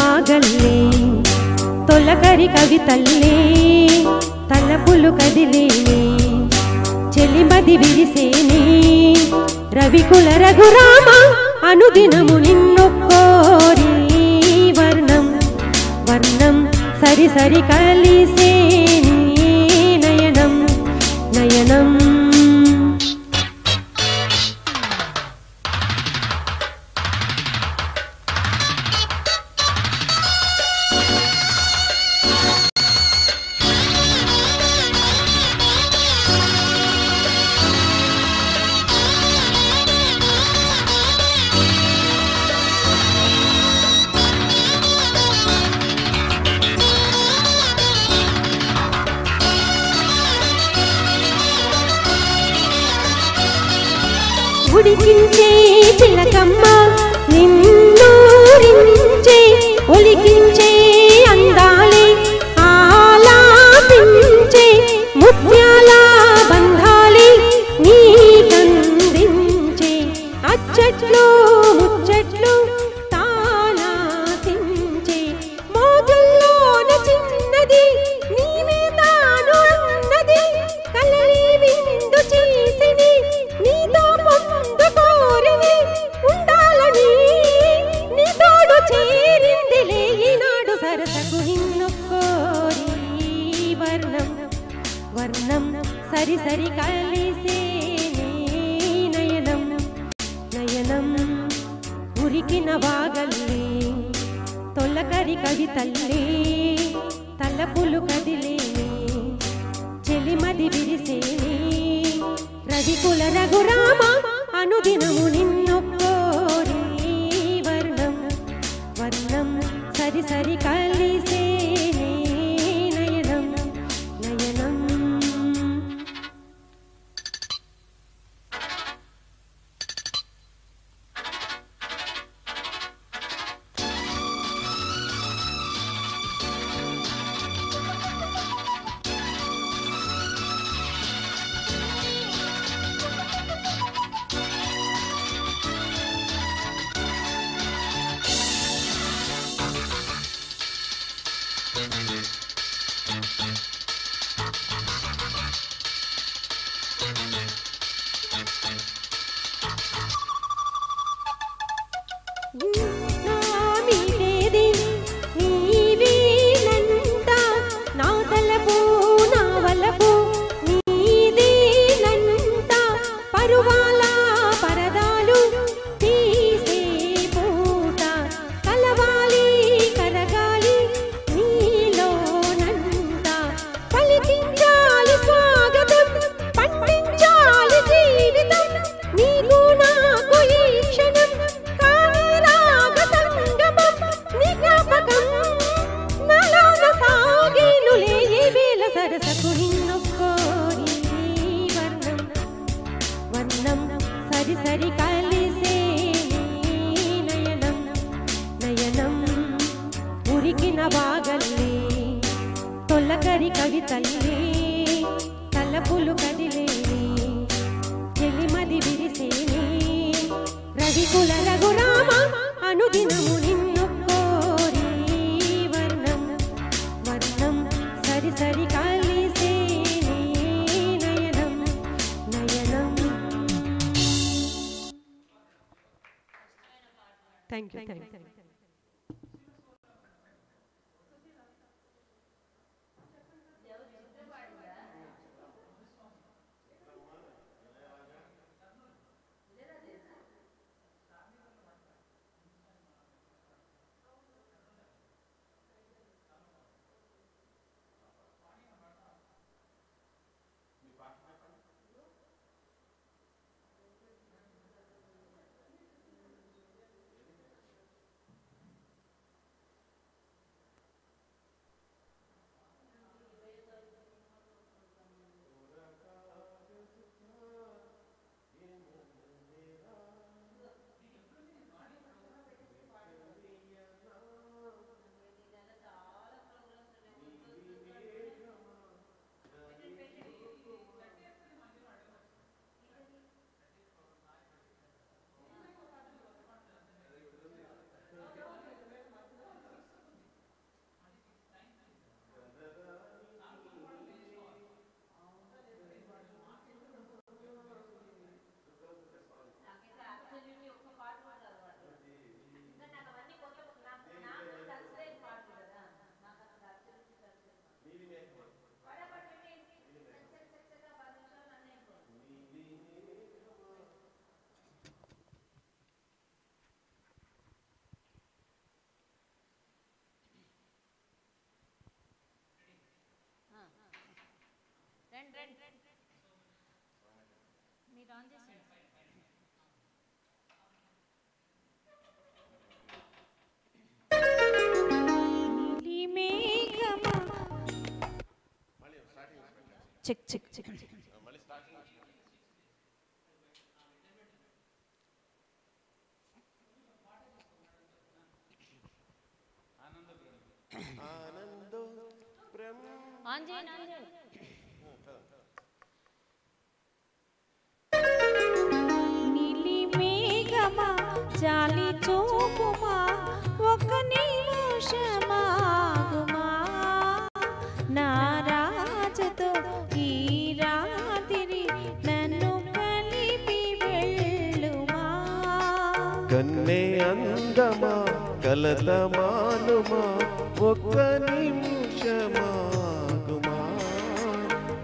వాగల్లే తొలకరి కవితల్లే తలపులు కదిలేనే చెలిమది విరిసేనే రవికుల రఘురామ అనుదినము నిన్ను కోరి వర్ణం వర్ణం సరి సరి కలిసేనే నయనం నయనం ఉడికించే చిలకమ్మ నిన్నూరించే ఒలికించే అందాలే ఆలాపించే ముత్యాల బంధాలే నీకందించే అచ్చట్లు ముచ్చట్లు తానాసించే మోజుల్లోన చిన్నది నీవే తాను అన్నది కలరి విందు చేసిని నీతో పొందు కోరిని ఉండాలని నీ తోడు చేరిందిలే ఈనాడు సరసకు నిన్ను కోరి వర్ణం వర్ణం సరి సరి కలిసేనే నయనం నయనం ఉరికిన వాగల్లే తొలకరి కవితల్లే తలపులు కదిలేనే చెలిమది విరిసేనే రవికుల రఘురామ అనుదినము నిన్ను కోరి వర్ణం వర్ణం సరి సరి కలిసేనే నయనం నయనం తొలకరి కవితల్లే తలపులు కదిలేనే చెలిమది విరిసేనే రవికుల రఘురామ అనుదినము నిన్ను కోరి వర్ణం వర్ణం సరి సరి కలిసేనే నయనం నయనం. Thank you. Check check check నీలి మేఘమా జాలి చూపుమా ఒక నిమిషమాగుమా నా రాజుతో ఈ రాత్రి నన్ను కలిపి వెళ్ళుమా కన్నే అందమా కలతమానుమా ఒక్క నిమిషమాగుమా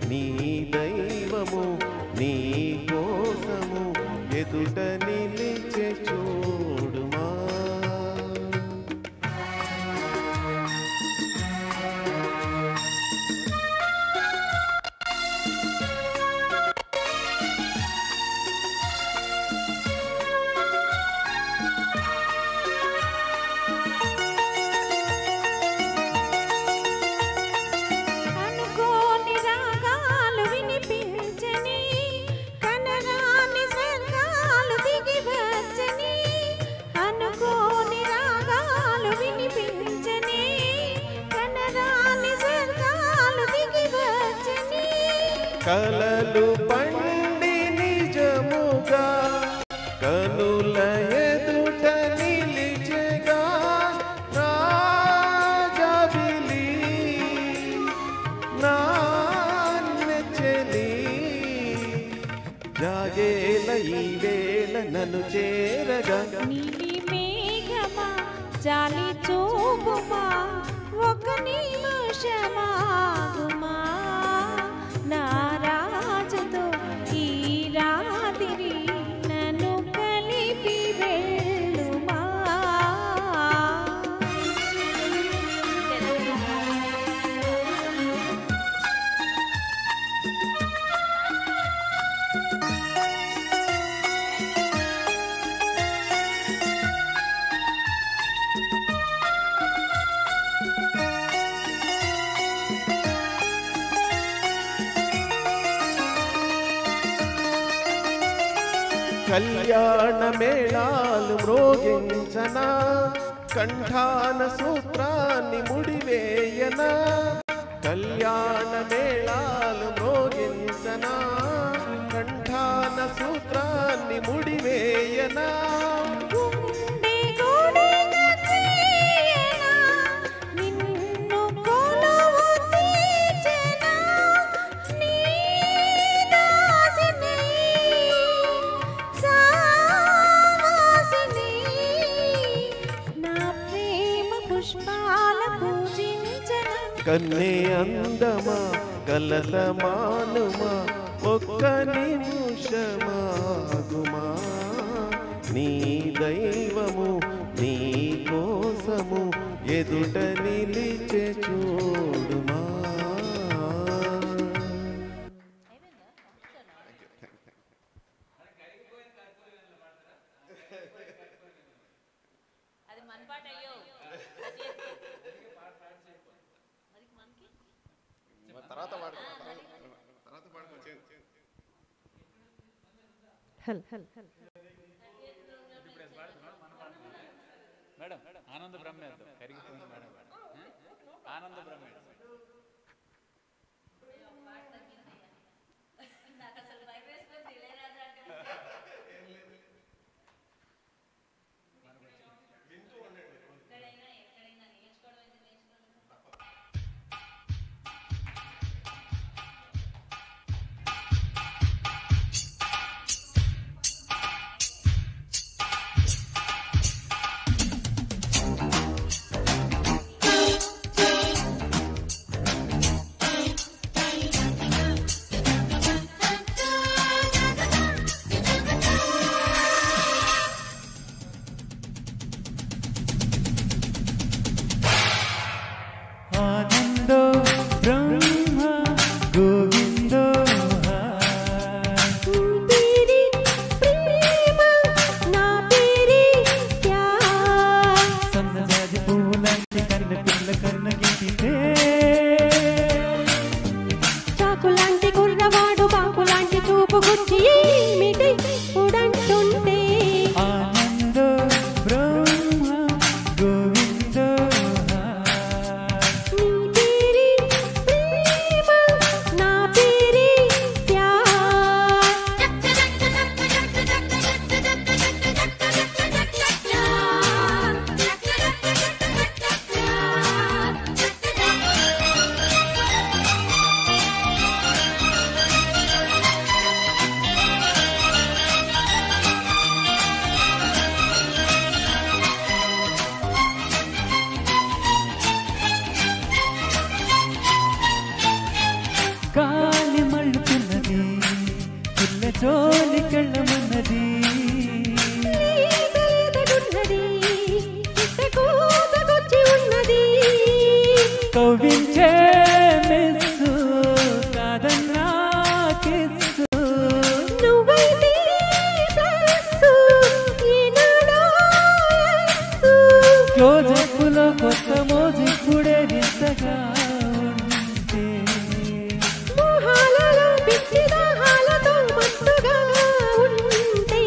నీ దైవము నీ కోసము ఎదుట నిలిచే చూడుమా కలలు పండి నిజముగా కనుల ఎదుట నిలిచెగా రాజబిలి నాన్నెచెలి జాగేల ఈ వేళ నన్ను చేరగా నీలి మేఘమా జాలి చూపుమా ఒక నిమిషమాగుమా నా రాజుతో ఈ రాత్రి నన్ను కలిపి వెళ్ళుమా కళ్యాణ మేళాలు మ్రోగించనా కంఠాన సూత్రాన్ని ముడివేయనా కళ్యాణ మేళాలు మ్రోగించనా కంఠాన సూత్రాన్ని ముడివేయనా కన్నే అందమా కలతమానుమా ఒక్క నిమిషమాగుమా నీ దైవము నీ కోసము ఎదుట నిలిచే చూడుమా మేడం ఆనంద బ్రహ్మే కరిగిపోయింది మేడం ఆనంద బ్రహ్మే కవ్వించే మిస్సు కాదన్నా కిస్సు నువ్వైతే ప్లస్సు ఈనాడో ఎస్సు క్లోజప్పులో కొత్త మోజిప్పుడే వింతగా ఉంటే మోహాలలో పిచ్చి దాహాలతో మత్తుగా ఉంటే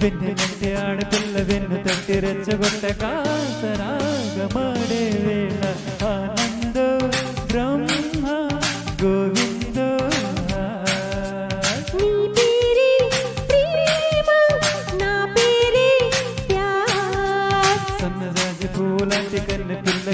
వెన్నెలంటే ఆడపిల్ల వెన్ను తట్టి రెచ్చగొట్టగా సరాగమాడే వేళ ఆనందో బ్రహ్మ గోవిందో నీ పేరే ప్రేమ నా పేరే ప్యార్ సన్నజాజి పూలాంటి కన్నె పిల్ల